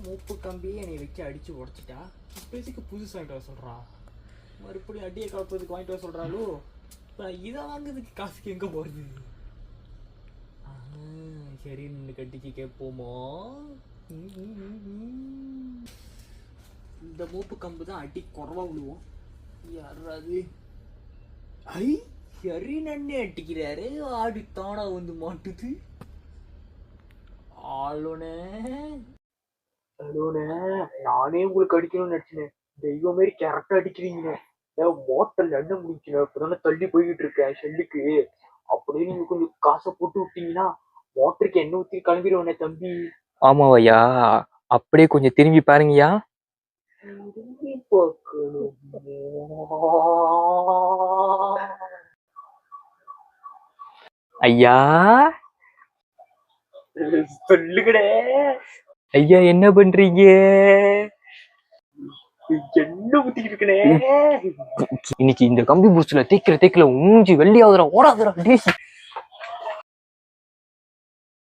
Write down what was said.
மூப்பு கம்பியே என்னை வச்சு அடிச்சு உடச்சிட்டா. பேசிக்கு புதுசு வாங்கிட்டு வர சொல்றா. மறுபடியும் அடியை கலப்புறதுக்கு வாங்கிட்டு வர சொல்றாளோ. இப்போ இதை வாங்குறதுக்கு காசுக்கு எங்கே போகிறது? சரி நின்று கட்டிச்சு கேட்போமோ. இந்த மூப்பு கம்பு தான் அடி குறவா விழுவோம். யாராது ஐ சரி நன்னே அடிக்கிறாரு. ஆடி தானா வந்து மாட்டுது. ஆளுனே அலோனே, நானே உங்களுக்கு அடிக்கணும்னு நினைச்சேன். தெய்வம் மாரி கரெக்டா அடிக்கிறீங்க. மோட்டல் எண்ணெய் முடிக்கல, இப்பதானே தள்ளி போய்கிட்டு இருக்கேன் ஷெல்லுக்கு. அப்படியே நீங்க கொஞ்சம் காசை போட்டு விட்டீங்கன்னா மோட்டருக்கு எண்ணெய் ஊற்றி கிளம்பிடுவேனே தம்பி. ஆமாவையா, அப்படியே கொஞ்சம் திரும்பி பாருங்கய்யா. திரும்பி பார்க்கணும். ஐயா சொல்லுகடே. ஐயா என்ன பண்றீங்க? என்ன ஊத்திக்கிட்டு இருக்கனே. இன்னைக்கு இந்த கம்பி பூஸ்ட்ல தேய்க்கல மூஞ்சி வெள்ளையாவதுரா, ஓடாதுரா டேசி.